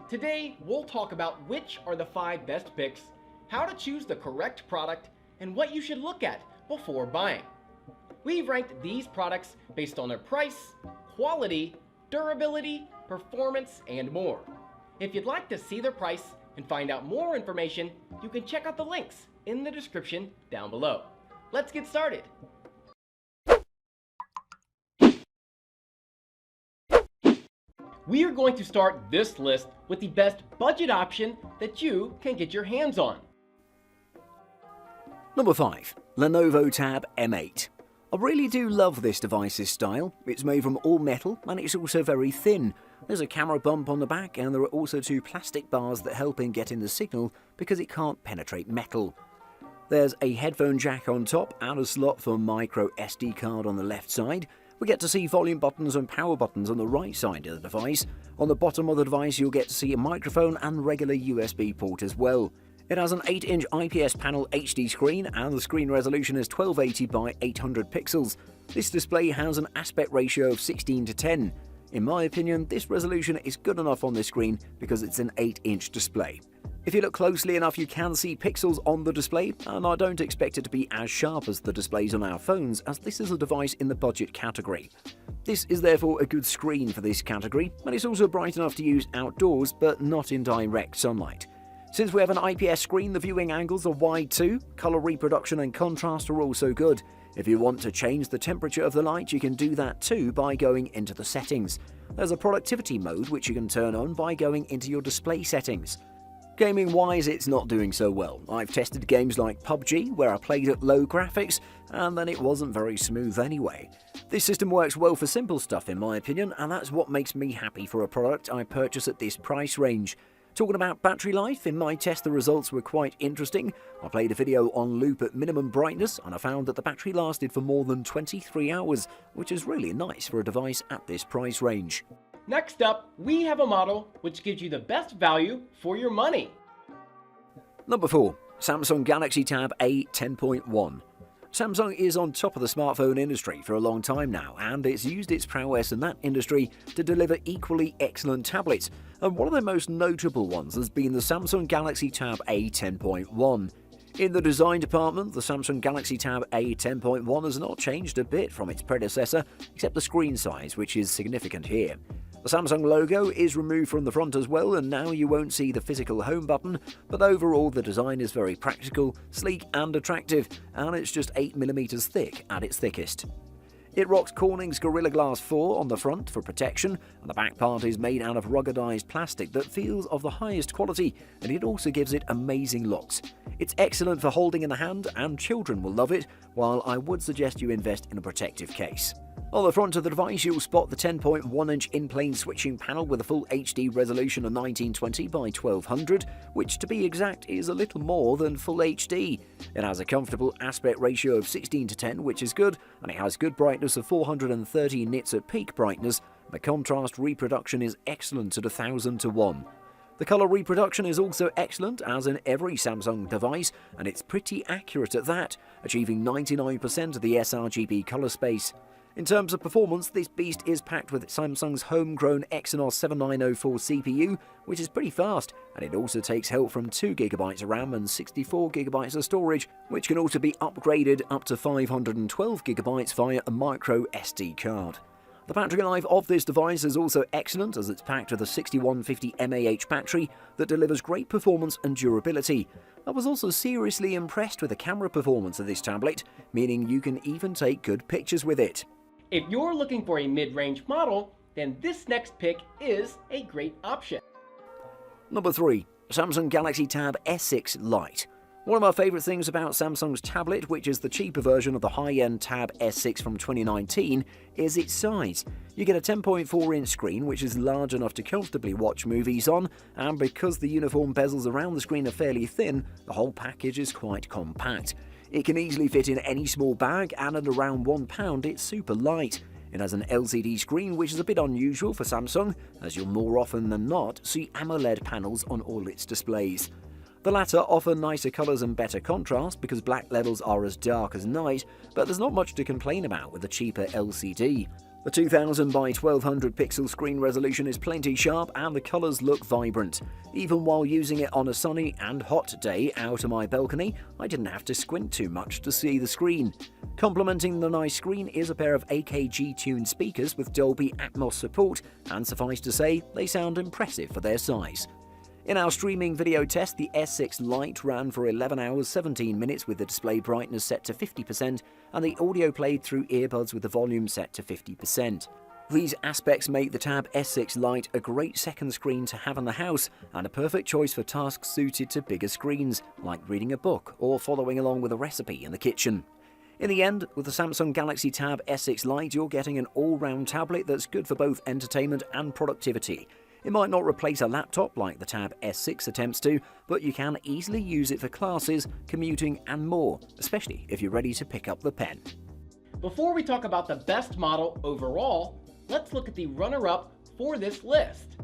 Today, we'll talk about which are the 5 best picks, how to choose the correct product, and what you should look at before buying. We've ranked these products based on their price, quality, durability, performance, and more. If you'd like to see their price and find out more information, you can check out the links in the description down below. Let's get started. We are going to start this list with the best budget option that you can get your hands on. Number 5. Lenovo Tab M8. I really do love this device's style. It's made from all metal and it's also very thin. There's a camera bump on the back and there are also 2 plastic bars that help in getting the signal because it can't penetrate metal. There's a headphone jack on top and a slot for micro SD card on the left side. We get to see volume buttons and power buttons on the right side of the device. On the bottom of the device you'll get to see a microphone and regular USB port as well. It has an 8-inch IPS panel HD screen and the screen resolution is 1280 by 800 pixels. This display has an aspect ratio of 16:10. In my opinion, this resolution is good enough on this screen because it's an 8-inch display. If you look closely enough you can see pixels on the display, and I don't expect it to be as sharp as the displays on our phones as this is a device in the budget category. This is therefore a good screen for this category, and it's also bright enough to use outdoors but not in direct sunlight. Since we have an IPS screen, the viewing angles are wide too. Color reproduction and contrast are also good. If you want to change the temperature of the light, you can do that too by going into the settings. There's a productivity mode which you can turn on by going into your display settings. Gaming wise, it's not doing so well. I've tested games like PUBG where I played at low graphics and then it wasn't very smooth anyway. This system works well for simple stuff in my opinion, and that's what makes me happy for a product I purchase at this price range. Talking about battery life, in my test the results were quite interesting. I played a video on loop at minimum brightness and I found that the battery lasted for more than 23 hours, which is really nice for a device at this price range. Next up, we have a model which gives you the best value for your money. Number 4. Samsung Galaxy Tab A 10.1. Samsung is on top of the smartphone industry for a long time now, and it's used its prowess in that industry to deliver equally excellent tablets, and one of the most notable ones has been the Samsung Galaxy Tab A 10.1. In the design department, the Samsung Galaxy Tab A 10.1 has not changed a bit from its predecessor, except the screen size, which is significant here. The Samsung logo is removed from the front as well, and now you won't see the physical home button, but overall the design is very practical, sleek and attractive, and it's just 8mm thick at its thickest. It rocks Corning's Gorilla Glass 4 on the front for protection, and the back part is made out of ruggedized plastic that feels of the highest quality, and it also gives it amazing looks. It's excellent for holding in the hand, and children will love it, while I would suggest you invest in a protective case. On the front of the device you'll spot the 10.1-inch in-plane switching panel with a full HD resolution of 1920 by 1200, which to be exact is a little more than full HD. It has a comfortable aspect ratio of 16:10, which is good, and it has good brightness of 430 nits at peak brightness. The contrast reproduction is excellent at 1000:1. The color reproduction is also excellent, as in every Samsung device, and it's pretty accurate at that, achieving 99% of the sRGB color space. In terms of performance, this beast is packed with Samsung's homegrown Exynos 7904 CPU, which is pretty fast, and it also takes help from 2GB of RAM and 64GB of storage, which can also be upgraded up to 512GB via a micro SD card. The battery life of this device is also excellent, as it's packed with a 6150 mAh battery that delivers great performance and durability. I was also seriously impressed with the camera performance of this tablet, meaning you can even take good pictures with it. If you're looking for a mid-range model, then this next pick is a great option. Number 3. Samsung Galaxy Tab S6 Lite. One of my favourite things about Samsung's tablet, which is the cheaper version of the high-end Tab S6 from 2019, is its size. You get a 10.4-inch screen, which is large enough to comfortably watch movies on, and because the uniform bezels around the screen are fairly thin, the whole package is quite compact. It can easily fit in any small bag, and at around £1 it's super light. It has an LCD screen, which is a bit unusual for Samsung, as you'll more often than not see AMOLED panels on all its displays. The latter offer nicer colours and better contrast because black levels are as dark as night, but there's not much to complain about with the cheaper LCD. The 2000 by 1200 pixel screen resolution is plenty sharp and the colours look vibrant. Even while using it on a sunny and hot day out on my balcony, I didn't have to squint too much to see the screen. Complementing the nice screen is a pair of AKG-tuned speakers with Dolby Atmos support, and suffice to say, they sound impressive for their size. In our streaming video test, the S6 Lite ran for 11 hours 17 minutes with the display brightness set to 50% and the audio played through earbuds with the volume set to 50%. These aspects make the Tab S6 Lite a great second screen to have in the house and a perfect choice for tasks suited to bigger screens, like reading a book or following along with a recipe in the kitchen. In the end, with the Samsung Galaxy Tab S6 Lite, you're getting an all-round tablet that's good for both entertainment and productivity. It might not replace a laptop like the Tab S6 attempts to, but you can easily use it for classes, commuting and more, especially if you're ready to pick up the pen. Before we talk about the best model overall, let's look at the runner-up for this list.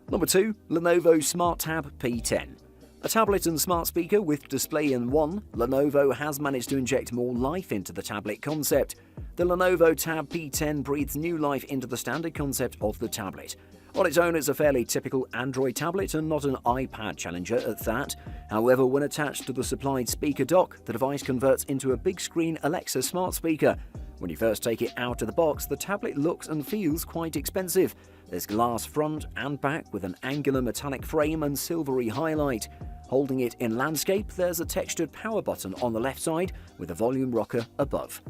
Number 2. Lenovo Smart Tab P10. A tablet and smart speaker with display in one, Lenovo has managed to inject more life into the tablet concept. The Lenovo Tab P10 breathes new life into the standard concept of the tablet. On its own, it's a fairly typical Android tablet and not an iPad challenger at that. However, when attached to the supplied speaker dock, the device converts into a big screen Alexa smart speaker. When you first take it out of the box, the tablet looks and feels quite expensive. There's glass front and back with an angular metallic frame and silvery highlight. Holding it in landscape, there's a textured power button on the left side with a volume rocker above.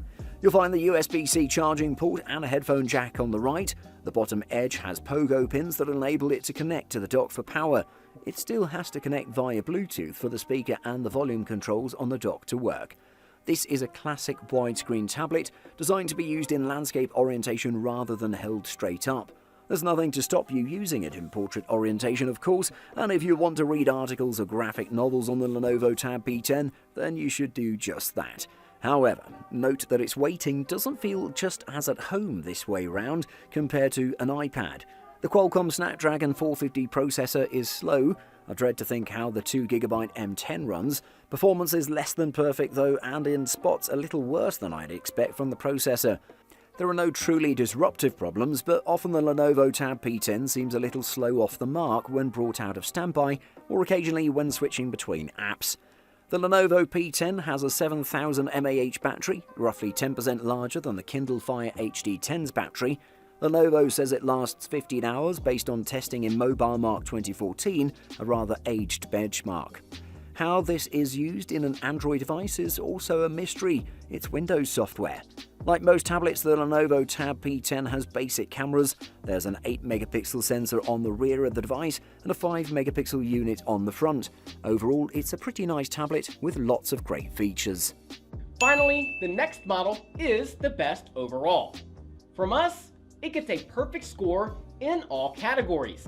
You'll find the USB-C charging port and a headphone jack on the right. The bottom edge has pogo pins that enable it to connect to the dock for power. It still has to connect via Bluetooth for the speaker and the volume controls on the dock to work. This is a classic widescreen tablet designed to be used in landscape orientation rather than held straight up. There's nothing to stop you using it in portrait orientation, of course, and if you want to read articles or graphic novels on the Lenovo Tab P10, then you should do just that. However, note that its weighting doesn't feel just as at home this way round compared to an iPad. The Qualcomm Snapdragon 450 processor is slow. I dread to think how the 2GB M10 runs. Performance is less than perfect though, and in spots a little worse than I'd expect from the processor. There are no truly disruptive problems, but often the Lenovo Tab P10 seems a little slow off the mark when brought out of standby, or occasionally when switching between apps. The Lenovo P10 has a 7000 mAh battery, roughly 10% larger than the Kindle Fire HD10's battery. Lenovo says it lasts 15 hours based on testing in Mobile Mark 2014, a rather aged benchmark. How this is used in an Android device is also a mystery. It's Windows software. Like most tablets, the Lenovo Tab P10 has basic cameras. There's an 8-megapixel sensor on the rear of the device and a 5-megapixel unit on the front. Overall, it's a pretty nice tablet with lots of great features. Finally, the next model is the best overall. From us, it gets a perfect score in all categories.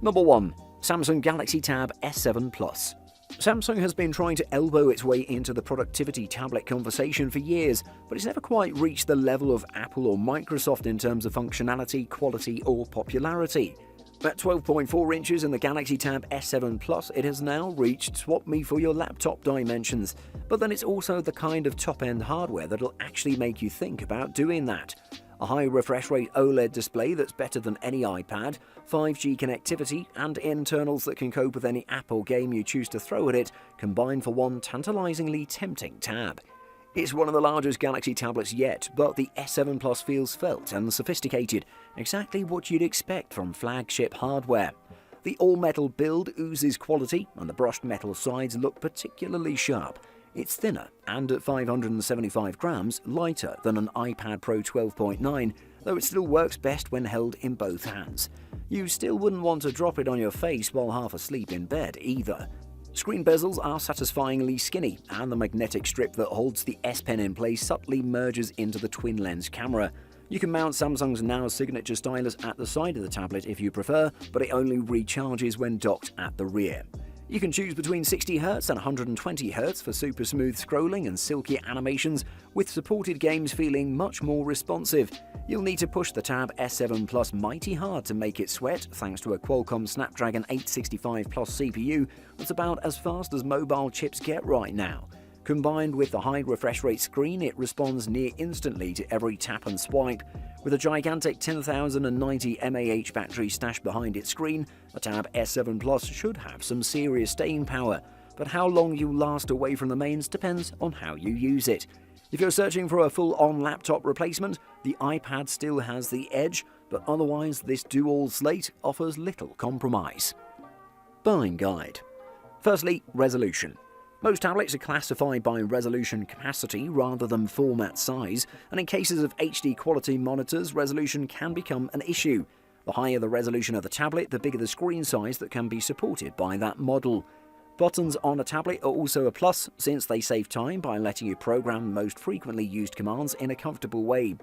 Number 1. Samsung Galaxy Tab S7 Plus. Samsung has been trying to elbow its way into the productivity tablet conversation for years, but it's never quite reached the level of Apple or Microsoft in terms of functionality, quality, or popularity. At 12.4 inches in the Galaxy Tab S7 Plus, it has now reached swap me for your laptop dimensions. But then it's also the kind of top-end hardware that'll actually make you think about doing that. A high refresh rate OLED display that's better than any iPad, 5G connectivity, and internals that can cope with any app or game you choose to throw at it, combine for one tantalizingly tempting tab. It's one of the largest Galaxy tablets yet, but the S7 Plus feels svelte and sophisticated, exactly what you'd expect from flagship hardware. The all-metal build oozes quality, and the brushed metal sides look particularly sharp. It's thinner and at 575 grams lighter than an iPad Pro 12.9, though it still works best when held in both hands. You still wouldn't want to drop it on your face while half asleep in bed either. Screen bezels are satisfyingly skinny, and the magnetic strip that holds the S Pen in place subtly merges into the twin-lens camera. You can mount Samsung's Now signature stylus at the side of the tablet if you prefer, but it only recharges when docked at the rear. You can choose between 60Hz and 120Hz for super smooth scrolling and silky animations, with supported games feeling much more responsive. You'll need to push the Tab S7 Plus mighty hard to make it sweat, thanks to a Qualcomm Snapdragon 865 Plus CPU that's about as fast as mobile chips get right now. Combined with the high refresh rate screen, it responds near instantly to every tap and swipe. With a gigantic 10,090 mAh battery stashed behind its screen, the Tab S7 Plus should have some serious staying power, but how long you'll last away from the mains depends on how you use it. If you're searching for a full-on laptop replacement, the iPad still has the edge, but otherwise this dual slate offers little compromise. Buying guide. Firstly, resolution. Most tablets are classified by resolution capacity rather than format size, and in cases of HD quality monitors, resolution can become an issue. The higher the resolution of the tablet, the bigger the screen size that can be supported by that model. Buttons on a tablet are also a plus, since they save time by letting you program the most frequently used commands in a comfortable way.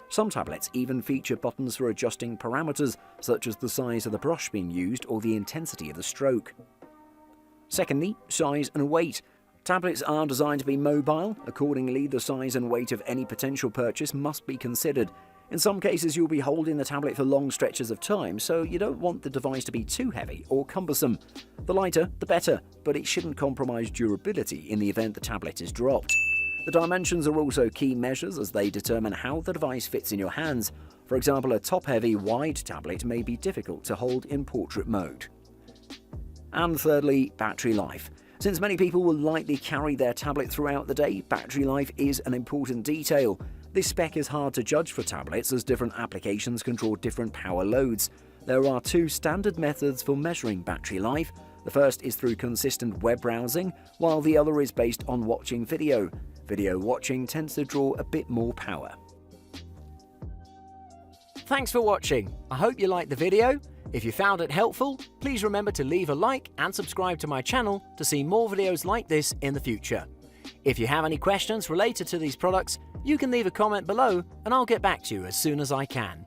Some tablets even feature buttons for adjusting parameters, such as the size of the brush being used or the intensity of the stroke. Secondly, size and weight. Tablets are designed to be mobile. Accordingly, the size and weight of any potential purchase must be considered. In some cases, you'll be holding the tablet for long stretches of time, so you don't want the device to be too heavy or cumbersome. The lighter, the better, but it shouldn't compromise durability in the event the tablet is dropped. The dimensions are also key measures as they determine how the device fits in your hands. For example, a top-heavy, wide tablet may be difficult to hold in portrait mode. And thirdly, battery life. Since many people will likely carry their tablet throughout the day, battery life is an important detail. This spec is hard to judge for tablets as different applications can draw different power loads. There are two standard methods for measuring battery life. The first is through consistent web browsing, while the other is based on watching video. Video watching tends to draw a bit more power. Thanks for watching. I hope you liked the video. If you found it helpful, please remember to leave a like and subscribe to my channel to see more videos like this in the future. If you have any questions related to these products, you can leave a comment below and I'll get back to you as soon as I can.